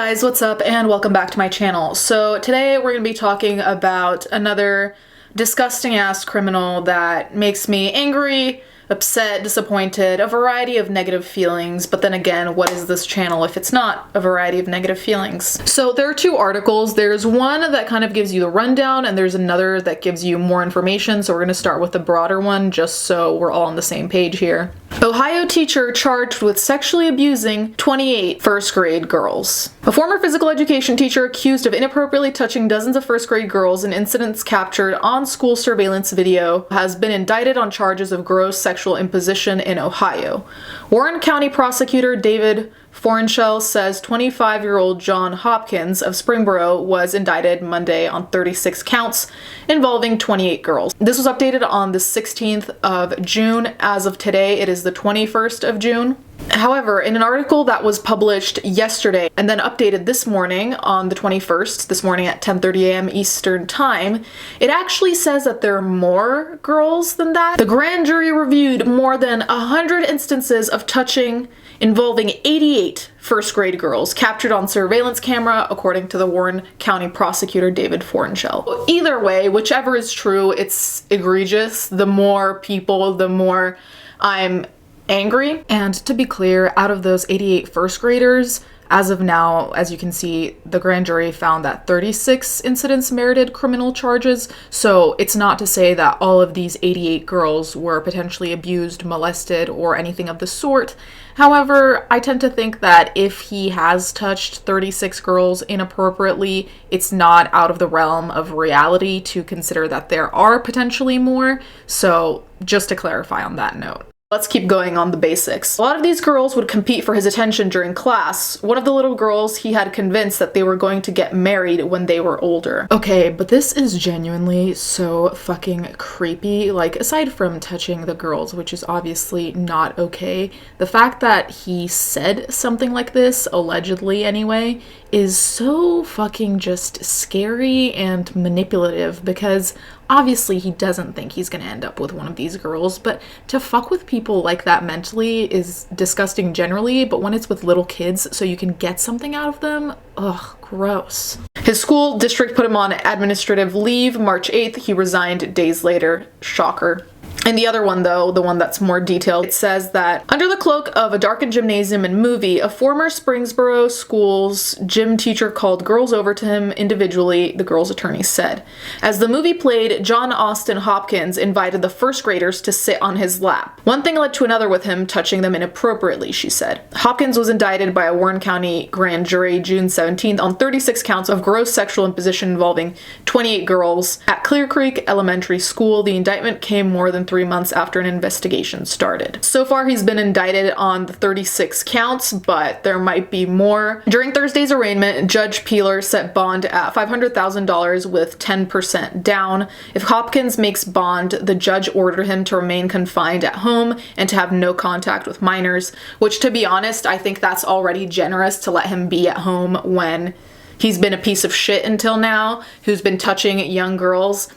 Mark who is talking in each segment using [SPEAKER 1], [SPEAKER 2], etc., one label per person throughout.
[SPEAKER 1] guys, what's up and welcome back to my channel. So today we're going to be talking about another disgusting ass criminal that makes me angry, upset, disappointed, a variety of negative feelings. But then again, what is this channel if it's not a variety of negative feelings? So there are two articles. There's one that kind of gives you the rundown and there's another that gives you more information. So we're going to start with the broader one just so we're all on the same page here. Ohio teacher charged with sexually abusing 28 first grade girls. A former physical education teacher accused of inappropriately touching dozens of first grade girls in incidents captured on school surveillance video has been indicted on charges of gross sexual imposition in Ohio. Warren County prosecutor David Fornshell says 25-year-old John Hopkins of Springboro was indicted Monday on 36 counts involving 28 girls. This was updated on the 16th of June. As of today, it is the 21st of June. However, in an article that was published yesterday and then updated this morning on the 21st, this morning at 10:30 a.m. Eastern Time, it actually says that there are more girls than that. The grand jury reviewed more than 100 instances of touching involving 88 first grade girls captured on surveillance camera, according to the Warren County prosecutor David Fornshell. Either way, whichever is true, it's egregious. The more people, the more I'm angry. And to be clear, out of those 88 first graders, as of now, as you can see, the grand jury found that 36 incidents merited criminal charges. So it's not to say that all of these 88 girls were potentially abused, molested, or anything of the sort. However, I tend to think that if he has touched 36 girls inappropriately, it's not out of the realm of reality to consider that there are potentially more. So just to clarify on that note. Let's keep going on the basics. A lot of these girls would compete for his attention during class. One of the little girls he had convinced that they were going to get married when they were older. Okay, but this is genuinely so fucking creepy. Like, aside from touching the girls, which is obviously not okay, the fact that he said something like this, allegedly anyway, is so fucking just scary and manipulative because obviously he doesn't think he's gonna end up with one of these girls, but to fuck with people like that mentally is disgusting generally, but when it's with little kids so you can get something out of them, ugh, gross. His school district put him on administrative leave March 8th. He resigned days later. Shocker. And the other one, though, the one that's more detailed, it says that under the cloak of a darkened gymnasium and movie, a former Springsboro school's gym teacher called girls over to him individually, the girl's attorney said. As the movie played, John Austin Hopkins invited the first graders to sit on his lap. One thing led to another with him touching them inappropriately, she said. Hopkins was indicted by a Warren County grand jury June 17th on 36 counts of gross sexual imposition involving 28 girls at Clear Creek Elementary School. The indictment came more than 3 months after an investigation started. So far, he's been indicted on the 36 counts, but there might be more. During Thursday's arraignment, Judge Peeler set bond at $500,000 with 10% down. If Hopkins makes bond, the judge ordered him to remain confined at home and to have no contact with minors, which, to be honest, I think that's already generous to let him be at home when he's been a piece of shit until now, who's been touching young girls.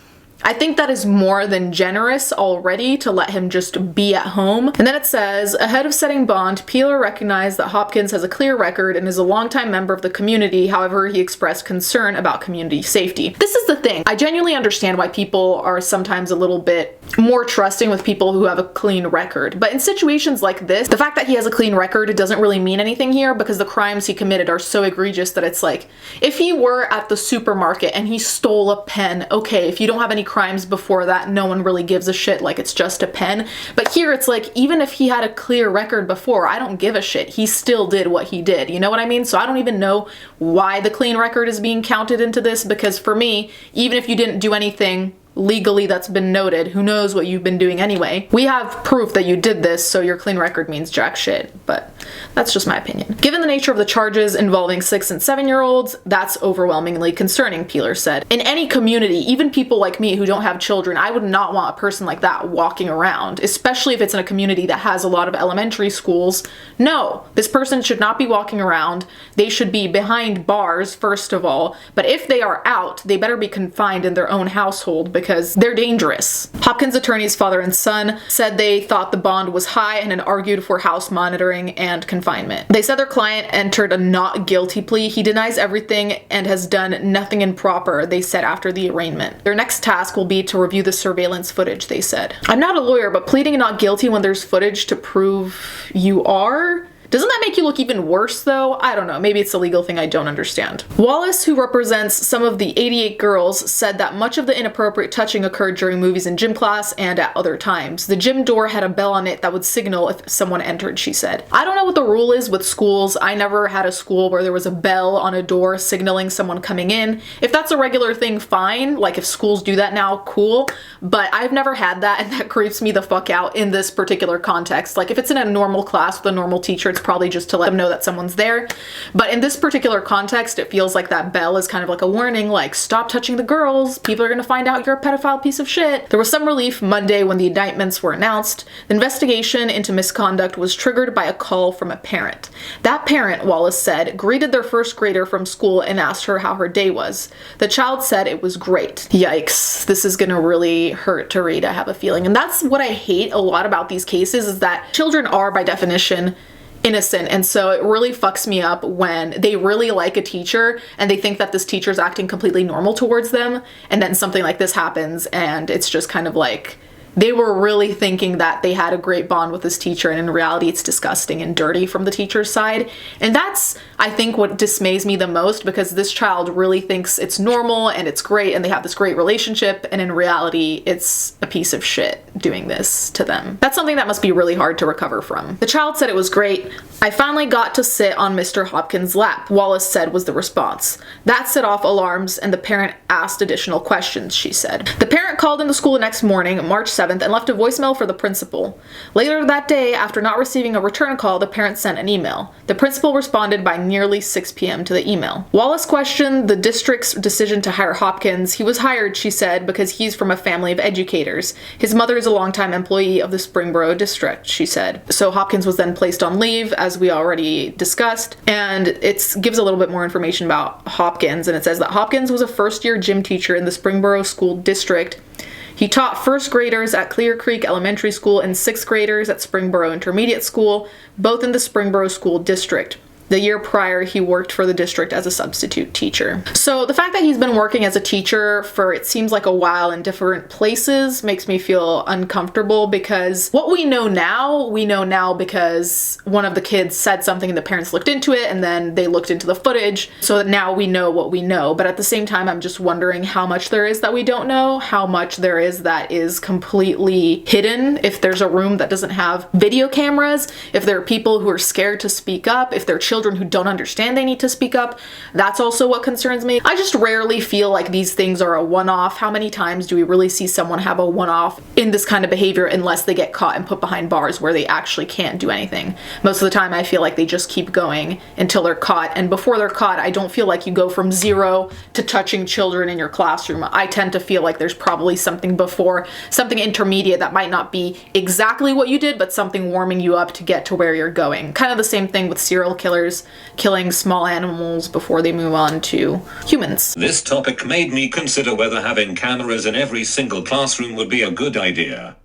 [SPEAKER 1] I think that is more than generous already to let him just be at home. And then it says, ahead of setting bond, Peeler recognized that Hopkins has a clear record and is a longtime member of the community. However, he expressed concern about community safety. This is the thing. I genuinely understand why people are sometimes a little bit more trusting with people who have a clean record. But in situations like this, the fact that he has a clean record doesn't really mean anything here because the crimes he committed are so egregious that it's like, if he were at the supermarket and he stole a pen, okay, if you don't have any crimes before that, no one really gives a shit, like it's just a pen. But here it's like, even if he had a clear record before, I don't give a shit. He still did what he did. You know what I mean? So I don't even know why the clean record is being counted into this, because for me, even if you didn't do anything legally that's been noted, who knows what you've been doing anyway. We have proof that you did this, so your clean record means jack shit, but that's just my opinion. Given the nature of the charges involving 6 and 7-year-olds, that's overwhelmingly concerning, Peeler said. In any community, even people like me who don't have children, I would not want a person like that walking around, especially if it's in a community that has a lot of elementary schools. No, this person should not be walking around. They should be behind bars, first of all, but if they are out, they better be confined in their own household because they're dangerous. Hopkins' attorneys, father and son, said they thought the bond was high and had argued for house monitoring and and confinement. They said their client entered a not guilty plea. He denies everything and has done nothing improper, they said after the arraignment. Their next task will be to review the surveillance footage, they said. I'm not a lawyer, but pleading not guilty when there's footage to prove you are? Doesn't that make you look even worse though? I don't know, maybe it's a legal thing I don't understand. Wallace, who represents some of the 88 girls, said that much of the inappropriate touching occurred during movies in gym class and at other times. The gym door had a bell on it that would signal if someone entered, she said. I don't know what the rule is with schools. I never had a school where there was a bell on a door signaling someone coming in. If that's a regular thing, fine. Like if schools do that now, cool. But I've never had that, and that creeps me the fuck out in this particular context. Like if it's in a normal class with a normal teacher, it's probably just to let them know that someone's there. But in this particular context, it feels like that bell is kind of like a warning, like, stop touching the girls. People are gonna find out you're a pedophile piece of shit. There was some relief Monday when the indictments were announced. The investigation into misconduct was triggered by a call from a parent. That parent, Wallace said, greeted their first grader from school and asked her how her day was. The child said it was great. Yikes. This is gonna really hurt to read, I have a feeling. And that's what I hate a lot about these cases, is that children are, by definition, innocent, and so it really fucks me up when they really like a teacher and they think that this teacher is acting completely normal towards them, and then something like this happens and it's just kind of like they were really thinking that they had a great bond with this teacher, and in reality it's disgusting and dirty from the teacher's side. And that's, I think, what dismays me the most, because this child really thinks it's normal and it's great and they have this great relationship, and in reality it's a piece of shit doing this to them. That's something that must be really hard to recover from. The child said it was great. I finally got to sit on Mr. Hopkins' lap, Wallace said was the response. That set off alarms and the parent asked additional questions, she said. The parent called in the school the next morning, March 7th, and left a voicemail for the principal. Later that day, after not receiving a return call, the parent sent an email. The principal responded by nearly 6 p.m. to the email. Wallace questioned the district's decision to hire Hopkins. He was hired, she said, because he's from a family of educators. His mother is a longtime employee of the Springboro district, she said. So Hopkins was then placed on leave, as we already discussed, and it gives a little bit more information about Hopkins, and it says that Hopkins was a first-year gym teacher in the Springboro School District. He taught first graders at Clear Creek Elementary School and sixth graders at Springboro Intermediate School, both in the Springboro School District. The year prior, he worked for the district as a substitute teacher. So the fact that he's been working as a teacher for, it seems like, a while in different places makes me feel uncomfortable, because what we know now because one of the kids said something and the parents looked into it, and then they looked into the footage, so that now we know what we know. But at the same time, I'm just wondering how much there is that we don't know, how much there is that is completely hidden, if there's a room that doesn't have video cameras, if there are people who are scared to speak up, if there are children who don't understand they need to speak up. That's also what concerns me. I just rarely feel like these things are a one-off. How many times do we really see someone have a one-off in this kind of behavior unless they get caught and put behind bars where they actually can't do anything? Most of the time I feel like they just keep going until they're caught, and before they're caught, I don't feel like you go from 0 to touching children in your classroom. I tend to feel like there's probably something before, something intermediate that might not be exactly what you did, but something warming you up to get to where you're going. Kind of the same thing with serial killers killing small animals before they move on to humans.
[SPEAKER 2] This topic made me consider whether having cameras in every single classroom would be a good idea.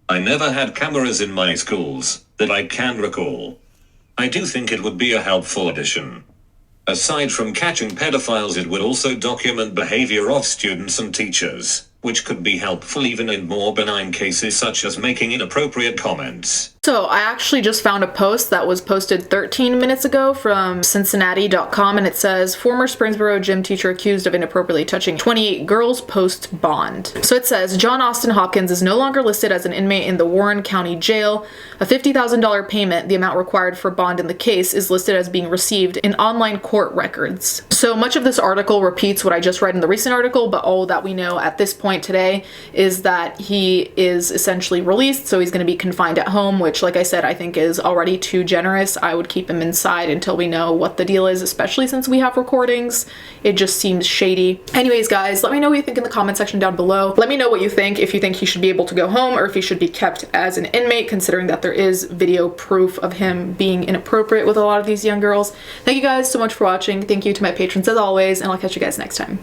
[SPEAKER 2] I never had cameras in my schools, that I can recall. I do think it would be a helpful addition. Aside from catching pedophiles, it would also document behavior of students and teachers, which could be helpful even in more benign cases such as making inappropriate comments.
[SPEAKER 1] So I actually just found a post that was posted 13 minutes ago from Cincinnati.com, and it says, former Springboro gym teacher accused of inappropriately touching 28 girls post bond. So it says, John Austin Hopkins is no longer listed as an inmate in the Warren County Jail. A $50,000 payment, the amount required for bond in the case, is listed as being received in online court records. So much of this article repeats what I just read in the recent article, but all that we know at this point today is that he is essentially released, so he's going to be confined at home, which, like I said, I think is already too generous. I would keep him inside until we know what the deal is, especially since we have recordings. It just seems shady. Anyways, guys, let me know what you think in the comment section down below. Let me know what you think, if you think he should be able to go home or if he should be kept as an inmate, considering that there is video proof of him being inappropriate with a lot of these young girls. Thank you guys so much for watching. Thank you to my patrons as always, and I'll catch you guys next time.